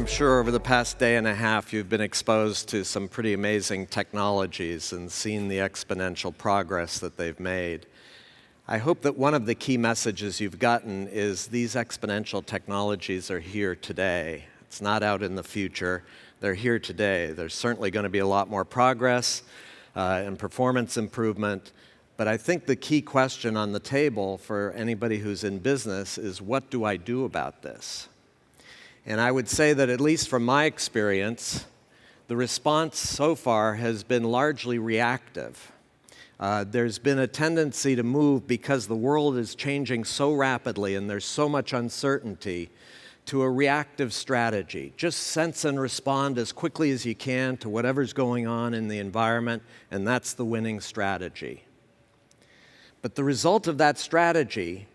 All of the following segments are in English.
sure over the past day and a half you've been exposed to some pretty amazing technologies and seen the exponential progress that they've made. I hope that one of the key messages you've gotten is these exponential technologies are here today. It's not out in the future. They're here today. There's certainly going to be a lot more progress and performance improvement, but I think the key question on the table for anybody who's in business is, what do I do about this? And I would say that, at least from my experience, the response so far has been largely reactive. There's been a tendency to move, because the world is changing so rapidly and there's so much uncertainty, to a reactive strategy. Just sense and respond as quickly as you can to whatever's going on in the environment, and that's the winning strategy. But the result of that strategy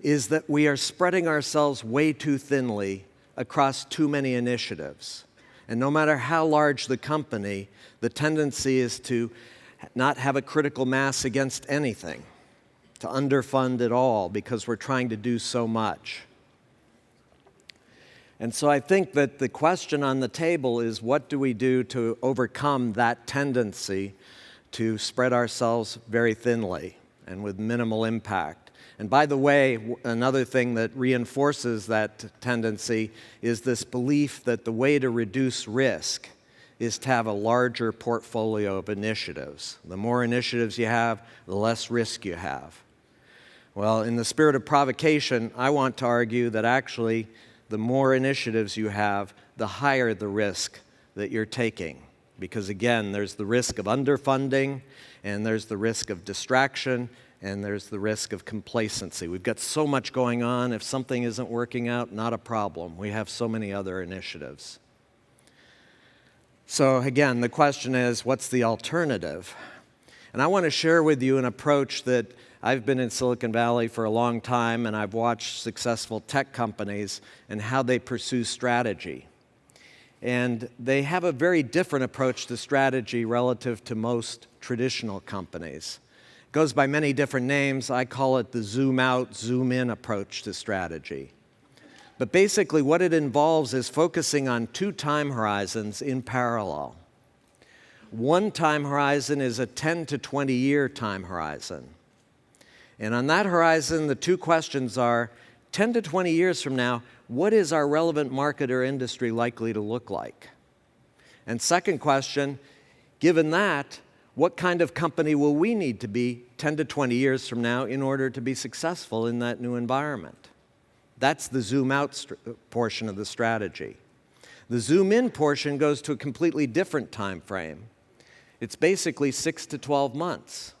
is that we are spreading ourselves way too thinly across too many initiatives. And no matter how large the company, the tendency is to not have a critical mass against anything, to underfund it all because we're trying to do so much. And so I think that the question on the table is, what do we do to overcome that tendency to spread ourselves very thinly and with minimal impact? And by the way, another thing that reinforces that tendency is this belief that the way to reduce risk is to have a larger portfolio of initiatives. The more initiatives you have, the less risk you have. Well, in the spirit of provocation, I want to argue that actually the more initiatives you have, the higher the risk that you're taking. Because again, there's the risk of underfunding, and there's the risk of distraction, and there's the risk of complacency. We've got so much going on. If something isn't working out, not a problem. We have so many other initiatives. So again, the question is, what's the alternative? And I want to share with you an approach that I've been in Silicon Valley for a long time, and I've watched successful tech companies and how they pursue strategy. And they have a very different approach to strategy relative to most traditional companies. It goes by many different names. I call it the zoom out, zoom in approach to strategy. But basically what it involves is focusing on two time horizons in parallel. One time horizon is a 10 to 20 year time horizon. And on that horizon, the two questions are, 10 to 20 years from now, what is our relevant market or industry likely to look like? And second question, given that, what kind of company will we need to be 10 to 20 years from now in order to be successful in that new environment? That's the zoom out portion of the strategy. The zoom in portion goes to a completely different time frame. It's basically 6 to 12 months.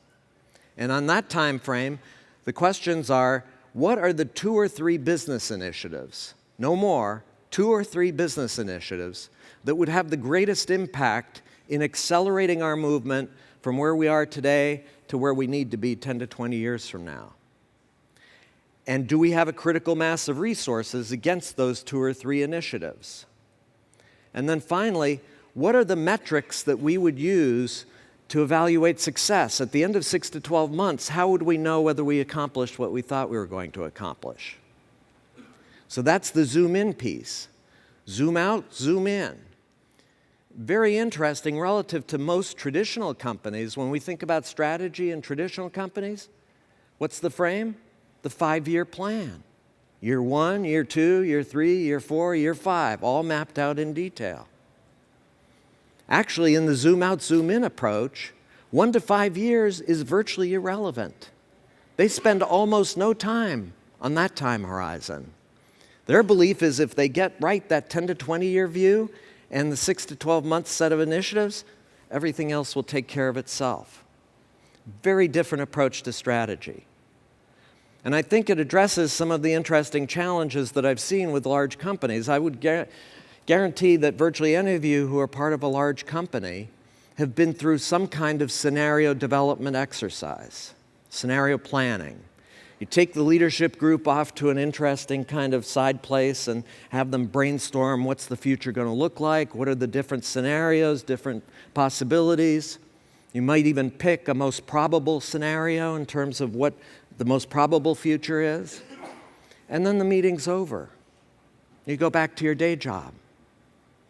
And on that time frame, the questions are, what are the 2 or 3 business initiatives, no more, 2 or 3 business initiatives that would have the greatest impact in accelerating our movement from where we are today to where we need to be 10 to 20 years from now? And do we have a critical mass of resources against those 2 or 3 initiatives? And then finally, what are the metrics that we would use to evaluate success? At the end of 6 to 12 months, how would we know whether we accomplished what we thought we were going to accomplish? So that's the zoom in piece. Zoom out, zoom in. Very interesting relative to most traditional companies. When we think about strategy in traditional companies, what's the frame? The 5-year plan. Year 1, year 2, year 3, year 4, year 5, all mapped out in detail. Actually, in the zoom out, zoom in approach, 1 to 5 years is virtually irrelevant. They spend almost no time on that time horizon. Their belief is if they get right that 10 to 20 year view and the 6 to 12 month set of initiatives, everything else will take care of itself. Very different approach to strategy. And I think it addresses some of the interesting challenges that I've seen with large companies. I would guarantee that virtually any of you who are part of a large company have been through some kind of scenario development exercise, scenario planning. You take the leadership group off to an interesting kind of side place and have them brainstorm what's the future going to look like, what are the different scenarios, different possibilities. You might even pick a most probable scenario in terms of what the most probable future is. And then the meeting's over. You go back to your day job.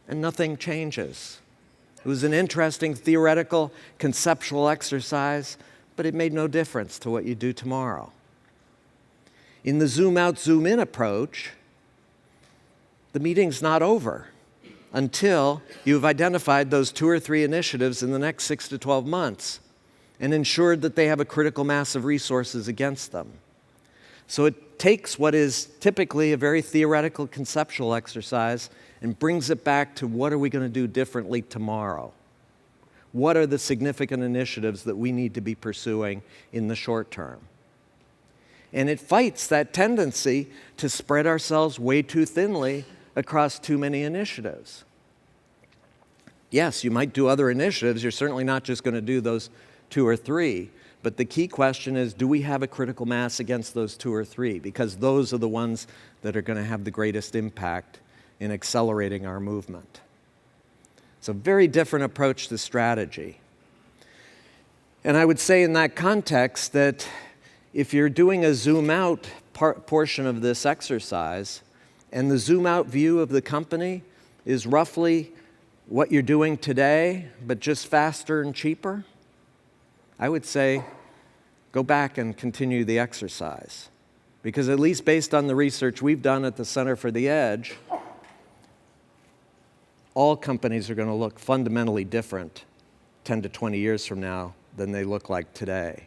and nothing changes. It was an interesting theoretical, conceptual exercise, but it made no difference to what you do tomorrow. In the zoom out, zoom in approach, the meeting's not over until you've identified those 2 or 3 initiatives in the next 6 to 12 months and ensured that they have a critical mass of resources against them. So it takes what is typically a very theoretical, conceptual exercise and brings it back to what are we going to do differently tomorrow? What are the significant initiatives that we need to be pursuing in the short term? And it fights that tendency to spread ourselves way too thinly across too many initiatives. Yes, you might do other initiatives. You're certainly not just going to do those 2 or 3. But the key question is, do we have a critical mass against those 2 or 3? Because those are the ones that are going to have the greatest impact in accelerating our movement. It's a very different approach to strategy. And I would say in that context that if you're doing a zoom out portion of this exercise, and the zoom out view of the company is roughly what you're doing today, but just faster and cheaper, I would say go back and continue the exercise. Because at least based on the research we've done at the Center for the Edge, all companies are going to look fundamentally different 10 to 20 years from now than they look like today.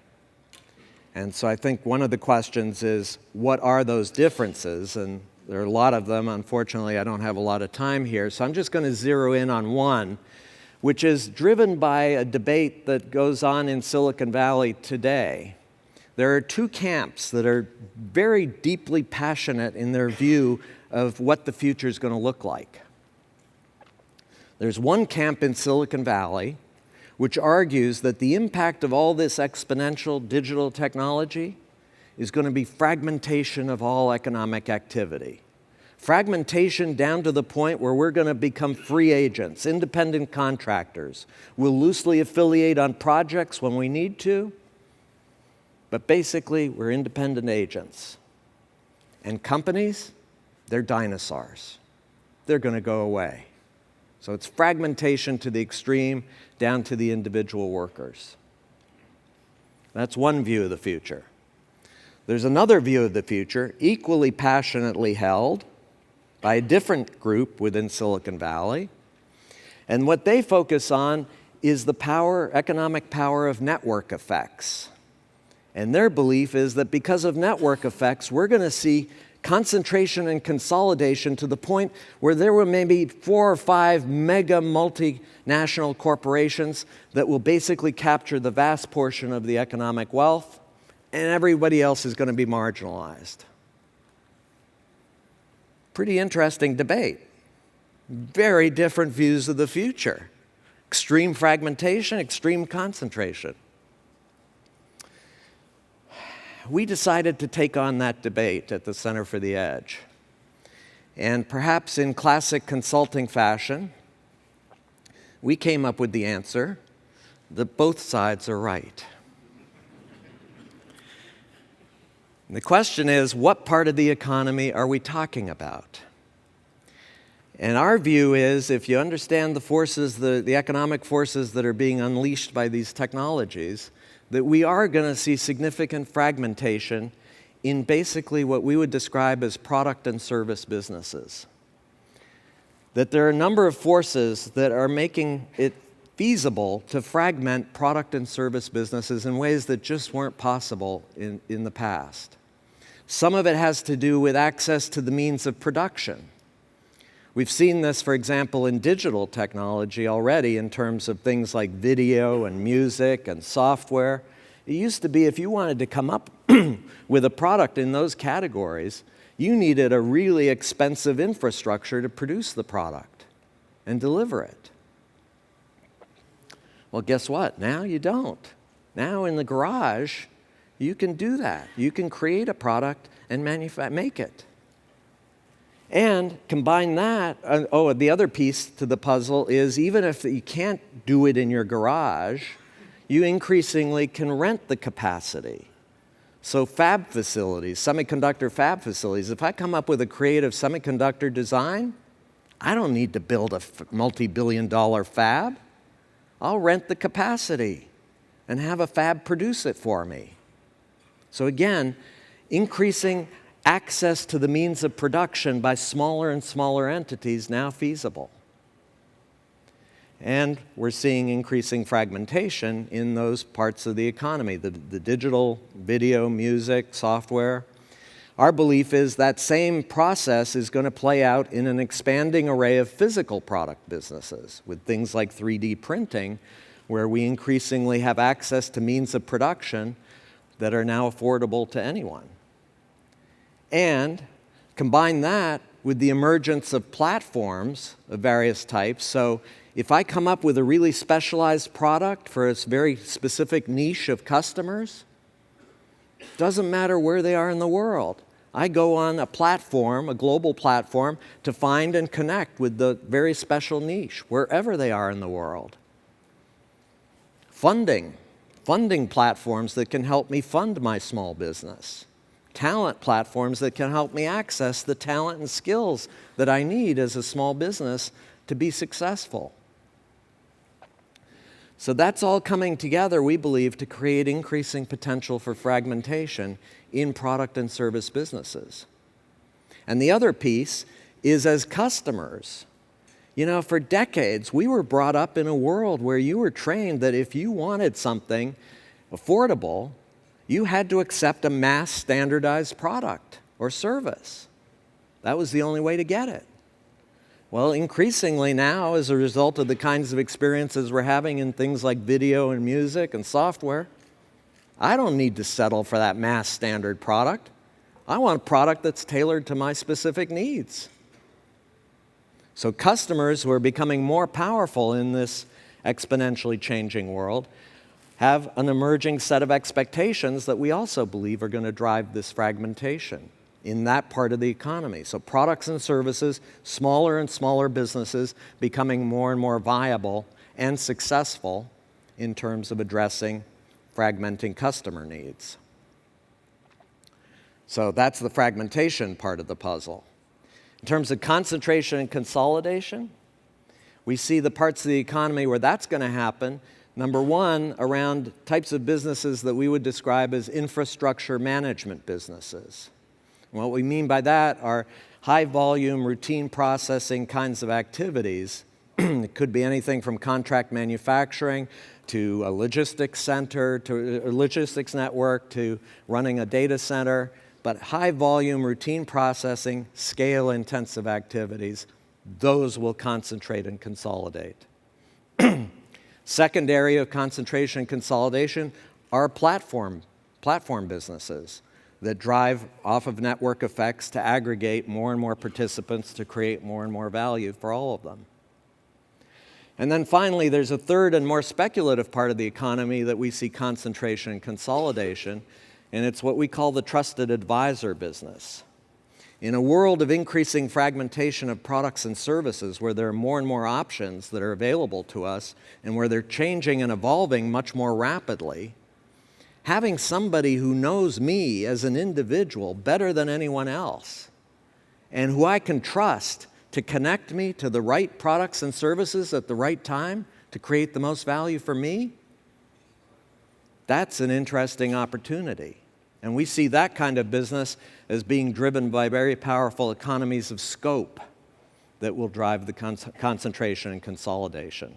And so I think one of the questions is, what are those differences? And there are a lot of them. Unfortunately, I don't have a lot of time here. So I'm just going to zero in on one, which is driven by a debate that goes on in Silicon Valley today. There are 2 camps that are very deeply passionate in their view of what the future is going to look like. There's one camp in Silicon Valley which argues that the impact of all this exponential digital technology is going to be fragmentation of all economic activity. Fragmentation down to the point where we're going to become free agents, independent contractors. We'll loosely affiliate on projects when we need to, but basically we're independent agents. And companies, they're dinosaurs. They're going to go away. So it's fragmentation to the extreme, down to the individual workers. That's one view of the future. There's another view of the future, equally passionately held by a different group within Silicon Valley. And what they focus on is the power, economic power of network effects. And their belief is that because of network effects, we're going to see concentration and consolidation to the point where there were maybe 4 or 5 mega multinational corporations that will basically capture the vast portion of the economic wealth, and everybody else is going to be marginalized. Pretty interesting debate. Very different views of the future. Extreme fragmentation, extreme concentration. We decided to take on that debate at the Center for the Edge. And perhaps in classic consulting fashion, we came up with the answer that both sides are right. And the question is, what part of the economy are we talking about? And our view is, if you understand the forces, the economic forces that are being unleashed by these technologies, that we are going to see significant fragmentation in basically what we would describe as product and service businesses. That there are a number of forces that are making it feasible to fragment product and service businesses in ways that just weren't possible in the past. Some of it has to do with access to the means of production. We've seen this, for example, in digital technology already in terms of things like video and music and software. It used to be if you wanted to come up with a product in those categories, you needed a really expensive infrastructure to produce the product and deliver it. Well, guess what? Now you don't. Now in the garage, you can do that. You can create a product and make it. And combine that, the other piece to the puzzle is even if you can't do it in your garage, you increasingly can rent the capacity. So fab facilities, semiconductor fab facilities, if I come up with a creative semiconductor design, I don't need to build a multi-billion-dollar fab. I'll rent the capacity and have a fab produce it for me. So again, increasing access to the means of production by smaller and smaller entities now feasible. And we're seeing increasing fragmentation in those parts of the economy, the digital, video, music, software. Our belief is that same process is going to play out in an expanding array of physical product businesses with things like 3D printing, where we increasingly have access to means of production that are now affordable to anyone. And combine that with the emergence of platforms of various types. So if I come up with a really specialized product for a very specific niche of customers, doesn't matter where they are in the world. I go on a platform, a global platform, to find and connect with the very special niche, wherever they are in the world. Funding platforms that can help me fund my small business. Talent platforms that can help me access the talent and skills that I need as a small business to be successful. So that's all coming together, we believe, to create increasing potential for fragmentation in product and service businesses. And the other piece is as customers. You know, for decades, we were brought up in a world where you were trained that if you wanted something affordable, you had to accept a mass standardized product or service. That was the only way to get it. Well, increasingly now, as a result of the kinds of experiences we're having in things like video and music and software, I don't need to settle for that mass standard product. I want a product that's tailored to my specific needs. So customers who are becoming more powerful in this exponentially changing world have an emerging set of expectations that we also believe are going to drive this fragmentation in that part of the economy. So products and services, smaller and smaller businesses becoming more and more viable and successful in terms of addressing fragmenting customer needs. So that's the fragmentation part of the puzzle. In terms of concentration and consolidation, we see the parts of the economy where that's going to happen. Number one, around types of businesses that we would describe as infrastructure management businesses. What we mean by that are high-volume, routine processing kinds of activities. It could be anything from contract manufacturing to a logistics center, to a logistics network, to running a data center. But high-volume, routine processing, scale-intensive activities, those will concentrate and consolidate. Second area of concentration and consolidation are platform businesses that drive off of network effects to aggregate more and more participants to create more and more value for all of them. And then finally, there's a third and more speculative part of the economy that we see concentration and consolidation, and it's what we call the trusted advisor business. In a world of increasing fragmentation of products and services where there are more and more options that are available to us and where they're changing and evolving much more rapidly, having somebody who knows me as an individual better than anyone else and who I can trust to connect me to the right products and services at the right time to create the most value for me, that's an interesting opportunity. And we see that kind of business as being driven by very powerful economies of scope that will drive the concentration and consolidation.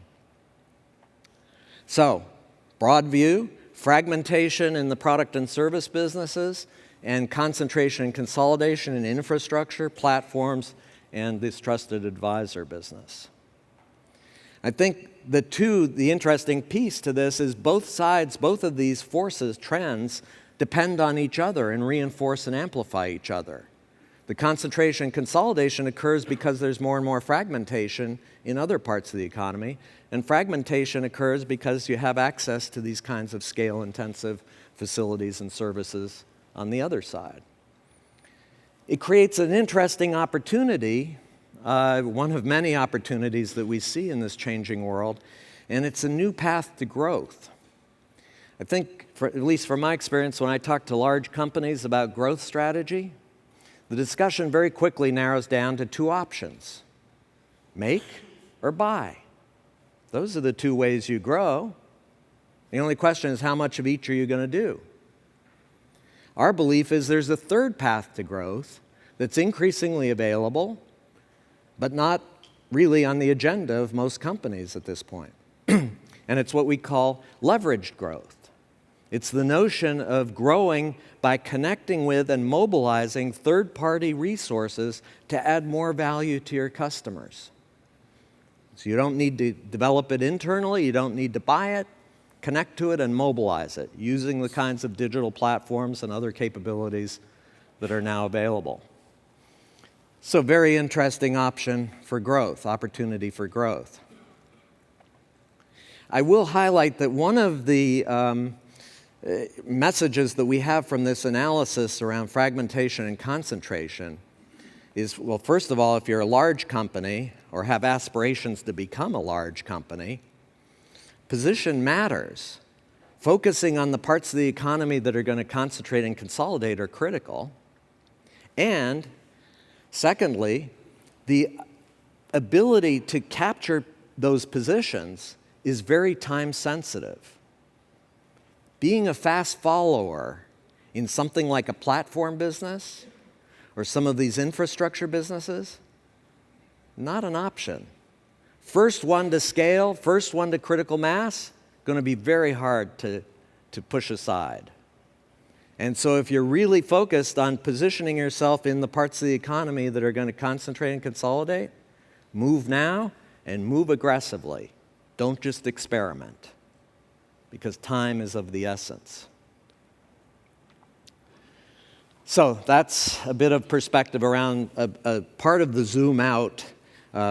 So, broad view, fragmentation in the product and service businesses, and concentration and consolidation in infrastructure, platforms, and this trusted advisor business. I think the interesting piece to this is both of these forces, trends, depend on each other and reinforce and amplify each other. The concentration and consolidation occurs because there's more and more fragmentation in other parts of the economy, and fragmentation occurs because you have access to these kinds of scale-intensive facilities and services on the other side. It creates an interesting opportunity, one of many opportunities that we see in this changing world, and it's a new path to growth. I think, at least from my experience, when I talk to large companies about growth strategy, the discussion very quickly narrows down to two options. Make or buy. Those are the two ways you grow. The only question is, how much of each are you going to do? Our belief is there's a third path to growth that's increasingly available, but not really on the agenda of most companies at this point. And it's what we call leveraged growth. It's the notion of growing by connecting with and mobilizing third-party resources to add more value to your customers. So you don't need to develop it internally, you don't need to buy it, connect to it and mobilize it using the kinds of digital platforms and other capabilities that are now available. So very interesting option for growth, opportunity for growth. I will highlight that one of the messages that we have from this analysis around fragmentation and concentration is, well, first of all, if you're a large company or have aspirations to become a large company, position matters. Focusing on the parts of the economy that are going to concentrate and consolidate are critical. And secondly, the ability to capture those positions is very time sensitive. Being a fast follower in something like a platform business or some of these infrastructure businesses, not an option. First one to scale, first one to critical mass, going to be very hard to push aside. And so if you're really focused on positioning yourself in the parts of the economy that are going to concentrate and consolidate, move now and move aggressively. Don't just experiment, because time is of the essence. So that's a bit of perspective around a part of the zoom out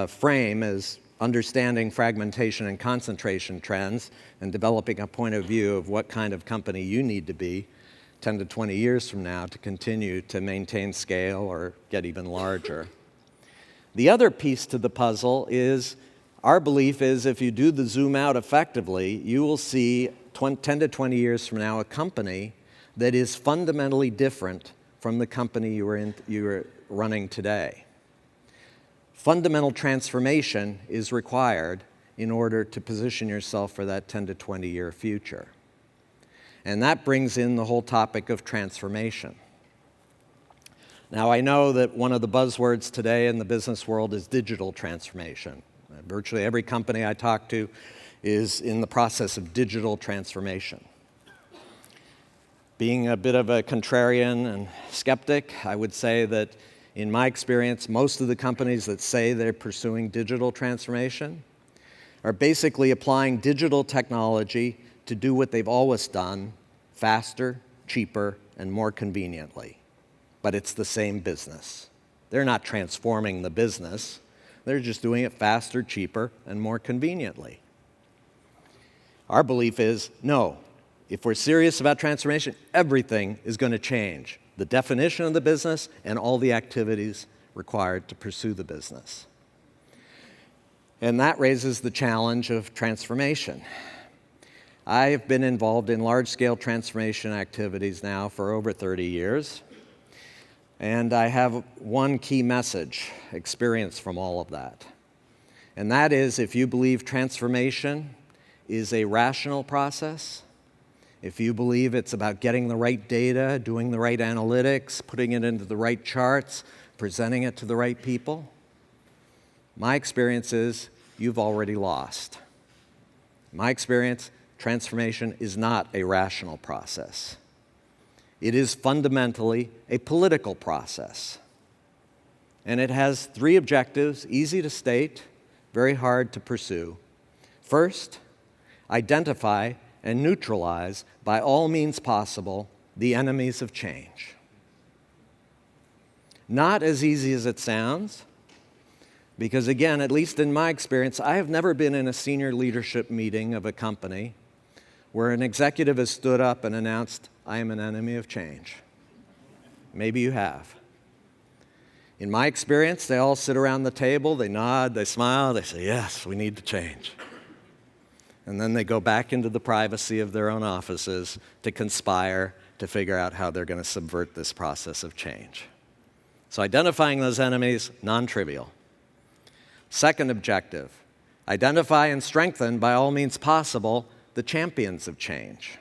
frame is understanding fragmentation and concentration trends and developing a point of view of what kind of company you need to be 10 to 20 years from now to continue to maintain scale or get even larger. The other piece to the puzzle is our belief is if you do the zoom out effectively, you will see 10 to 20 years from now a company that is fundamentally different from the company you are running today. Fundamental transformation is required in order to position yourself for that 10 to 20 year future. And that brings in the whole topic of transformation. Now, I know that one of the buzzwords today in the business world is digital transformation. Virtually every company I talk to is in the process of digital transformation. Being a bit of a contrarian and skeptic, I would say that in my experience, most of the companies that say they're pursuing digital transformation are basically applying digital technology to do what they've always done, faster, cheaper, and more conveniently. But it's the same business. They're not transforming the business. They're just doing it faster, cheaper, and more conveniently. Our belief is, no, if we're serious about transformation, everything is going to change. The definition of the business and all the activities required to pursue the business. And that raises the challenge of transformation. I've been involved in large-scale transformation activities now for over 30 years. And I have one key message, experience from all of that. And that is, if you believe transformation is a rational process, if you believe it's about getting the right data, doing the right analytics, putting it into the right charts, presenting it to the right people, my experience is you've already lost. My experience, transformation is not a rational process. It is fundamentally a political process. And it has three objectives, easy to state, very hard to pursue. First, identify and neutralize, by all means possible, the enemies of change. Not as easy as it sounds, because again, at least in my experience, I have never been in a senior leadership meeting of a company where an executive has stood up and announced, I am an enemy of change. Maybe you have. In my experience, they all sit around the table, they nod, they smile, they say, yes, we need to change. And then they go back into the privacy of their own offices to conspire to figure out how they're going to subvert this process of change. So identifying those enemies, non-trivial. Second objective, identify and strengthen, by all means possible, the champions of change.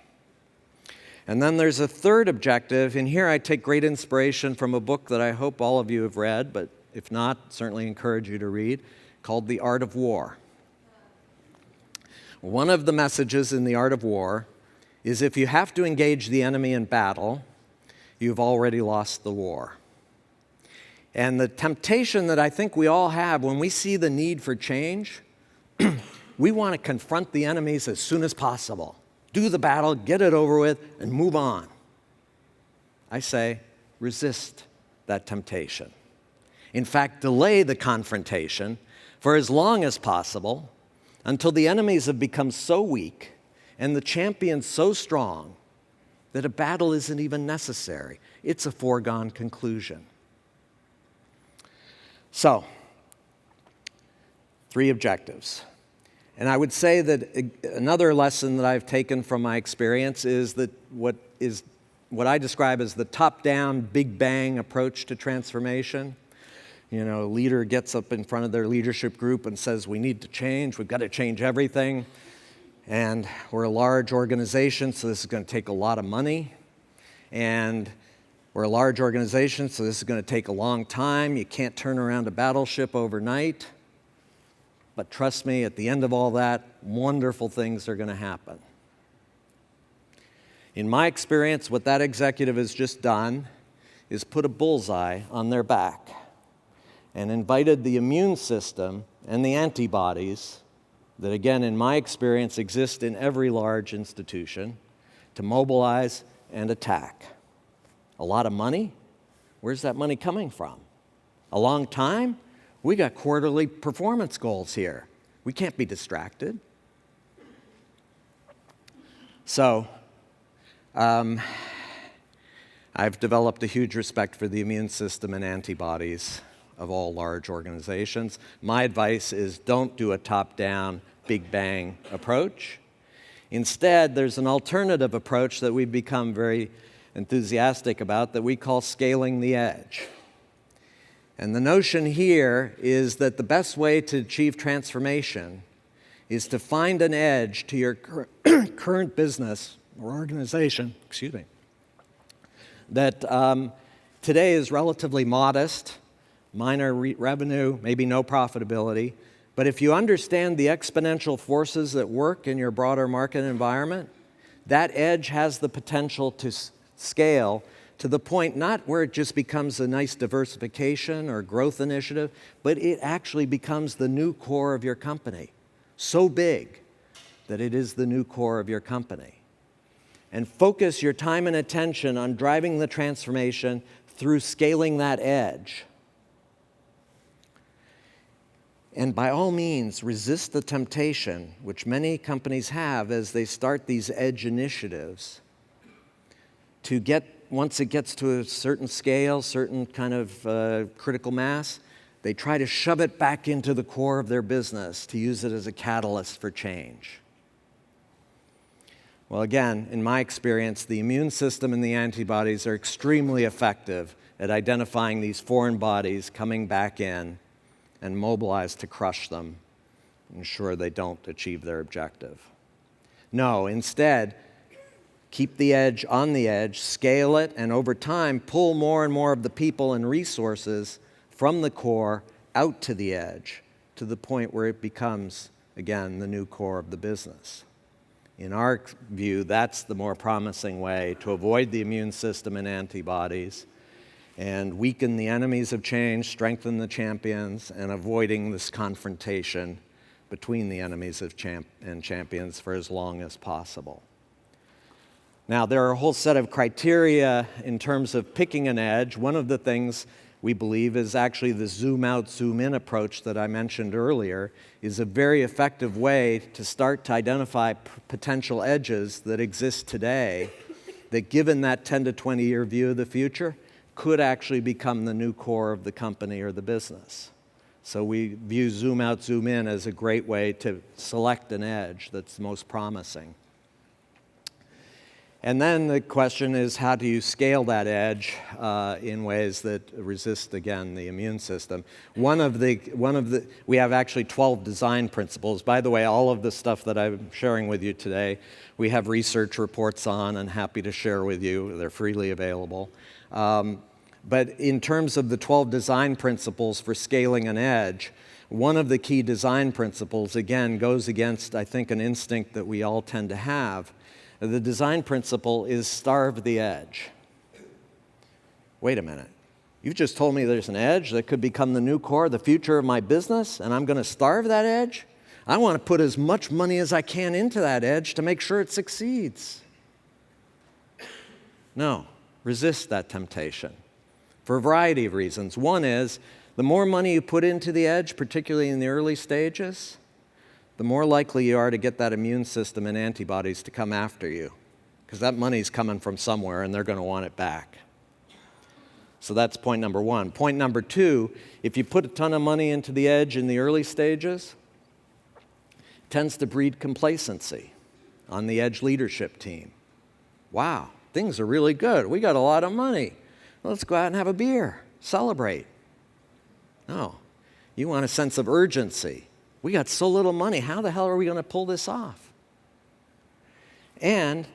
And then there's a third objective, and here I take great inspiration from a book that I hope all of you have read, but if not, certainly encourage you to read, called The Art of War. One of the messages in The Art of War is if you have to engage the enemy in battle, you've already lost the war. And the temptation that I think we all have when we see the need for change, we want to confront the enemies as soon as possible. Do the battle, get it over with, and move on. I say, resist that temptation. In fact, delay the confrontation for as long as possible until the enemies have become so weak and the champions so strong that a battle isn't even necessary. It's a foregone conclusion. So, 3 objectives. And I would say that another lesson that I've taken from my experience is that what I describe as the top-down Big Bang approach to transformation. You know, a leader gets up in front of their leadership group and says, we need to change, we've got to change everything. And we're a large organization, so this is going to take a lot of money. And we're a large organization, so this is going to take a long time. You can't turn around a battleship overnight. But trust me, at the end of all that, wonderful things are going to happen. In my experience, what that executive has just done is put a bullseye on their back and invited the immune system and the antibodies that, again, in my experience, exist in every large institution to mobilize and attack. A lot of money? Where's that money coming from? A long time? We got quarterly performance goals here. We can't be distracted. So, I've developed a huge respect for the immune system and antibodies of all large organizations. My advice is don't do a top-down Big Bang approach. Instead, there's an alternative approach that we've become very enthusiastic about that we call scaling the edge. And the notion here is that the best way to achieve transformation is to find an edge to your current business or organization, that today is relatively modest, minor revenue, maybe no profitability. But if you understand the exponential forces at work in your broader market environment, that edge has the potential to scale to the point not where it just becomes a nice diversification or growth initiative, but it actually becomes the new core of your company. So big that it is the new core of your company. And focus your time and attention on driving the transformation through scaling that edge. And by all means, resist the temptation, which many companies have as they start these edge initiatives, to get, once it gets to a certain scale, certain kind of critical mass, they try to shove it back into the core of their business to use it as a catalyst for change. Well, again, in my experience, the immune system and the antibodies are extremely effective at identifying these foreign bodies coming back in and mobilized to crush them, ensure they don't achieve their objective. No, instead, keep the edge on the edge, scale it, and over time, pull more and more of the people and resources from the core out to the edge, to the point where it becomes, again, the new core of the business. In our view, that's the more promising way to avoid the immune system and antibodies and weaken the enemies of change, strengthen the champions, and avoiding this confrontation between the enemies of champions for as long as possible. Now, there are a whole set of criteria in terms of picking an edge. One of the things we believe is actually the zoom out, zoom in approach that I mentioned earlier is a very effective way to start to identify potential edges that exist today that, given that 10 to 20 year view of the future, could actually become the new core of the company or the business. So we view zoom out, zoom in as a great way to select an edge that's most promising. And then the question is, how do you scale that edge in ways that resist, again, the immune system? We have actually 12 design principles. By the way, all of the stuff that I'm sharing with you today, we have research reports on and happy to share with you. They're freely available. But in terms of the 12 design principles for scaling an edge, one of the key design principles, again, goes against, I think, an instinct that we all tend to have. The design principle is starve the edge. Wait a minute. You've just told me there's an edge that could become the new core, the future of my business, and I'm going to starve that edge? I want to put as much money as I can into that edge to make sure it succeeds. No, resist that temptation for a variety of reasons. One is, the more money you put into the edge, particularly in the early stages, the more likely you are to get that immune system and antibodies to come after you, because that money's coming from somewhere and they're going to want it back. So that's point number one. Point number two, if you put a ton of money into the edge in the early stages, it tends to breed complacency on the edge leadership team. Wow, things are really good. We got a lot of money. Let's go out and have a beer, celebrate. No, you want a sense of urgency. We got so little money. How the hell are we going to pull this off? And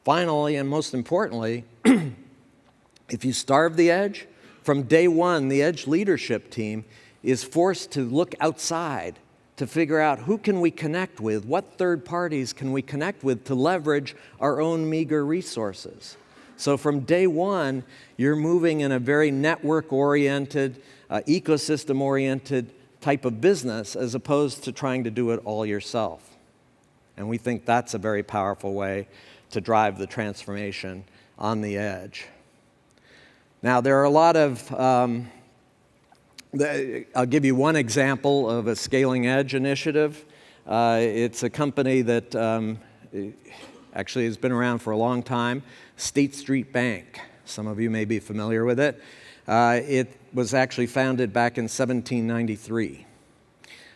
finally, and most importantly, if you starve the edge, from day one, the edge leadership team is forced to look outside to figure out who can we connect with, what third parties can we connect with to leverage our own meager resources. So from day one, you're moving in a very network-oriented, ecosystem-oriented type of business as opposed to trying to do it all yourself. And we think that's a very powerful way to drive the transformation on the edge. Now, there are a lot of, I'll give you one example of a scaling edge initiative. It's a company that actually has been around for a long time, State Street Bank. Some of you may be familiar with it. It was actually founded back in 1793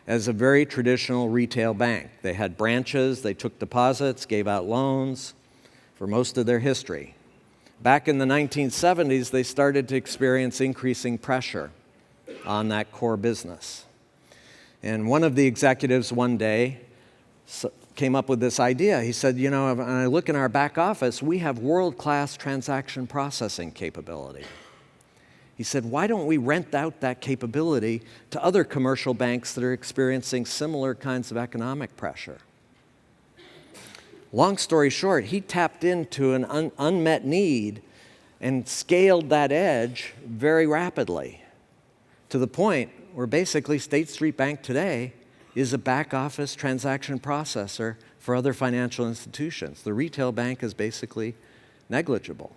as a very traditional retail bank. They had branches, they took deposits, gave out loans for most of their history. Back in the 1970s, they started to experience increasing pressure on that core business. And one of the executives one day came up with this idea. He said, you know, when I look in our back office, we have world-class transaction processing capability. He said, why don't we rent out that capability to other commercial banks that are experiencing similar kinds of economic pressure? Long story short, he tapped into an unmet need and scaled that edge very rapidly to the point where basically State Street Bank today is a back office transaction processor for other financial institutions. The retail bank is basically negligible.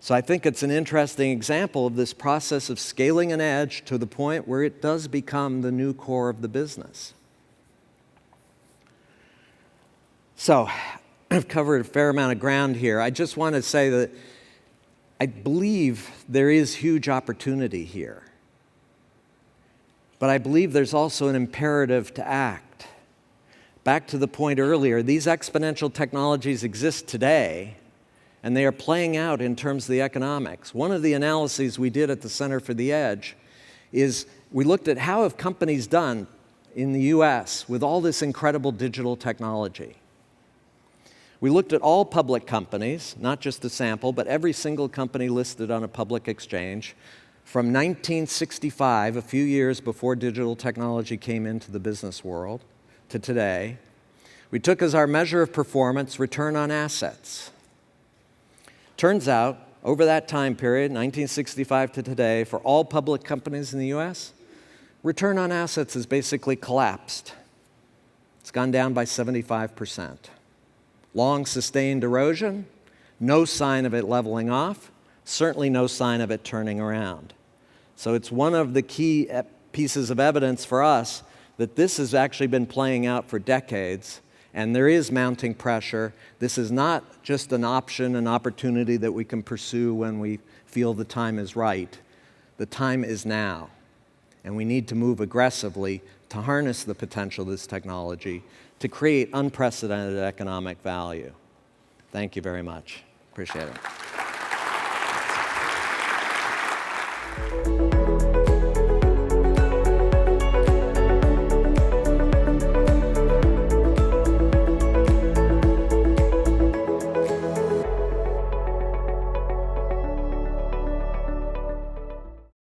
So I think it's an interesting example of this process of scaling an edge to the point where it does become the new core of the business. So I've covered a fair amount of ground here. I just want to say that I believe there is huge opportunity here. But I believe there's also an imperative to act. Back to the point earlier, these exponential technologies exist today, and they are playing out in terms of the economics. One of the analyses we did at the Center for the Edge is we looked at how have companies done in the US with all this incredible digital technology. We looked at all public companies, not just a sample, but every single company listed on a public exchange from 1965, a few years before digital technology came into the business world, to today. We took as our measure of performance return on assets. Turns out, over that time period, 1965 to today, for all public companies in the US, return on assets has basically collapsed. It's gone down by 75%. Long sustained erosion, no sign of it leveling off, certainly no sign of it turning around. So it's one of the key pieces of evidence for us that this has actually been playing out for decades, and there is mounting pressure. This is not just an option, an opportunity that we can pursue when we feel the time is right. The time is now, and we need to move aggressively to harness the potential of this technology to create unprecedented economic value. Thank you very much. Appreciate it.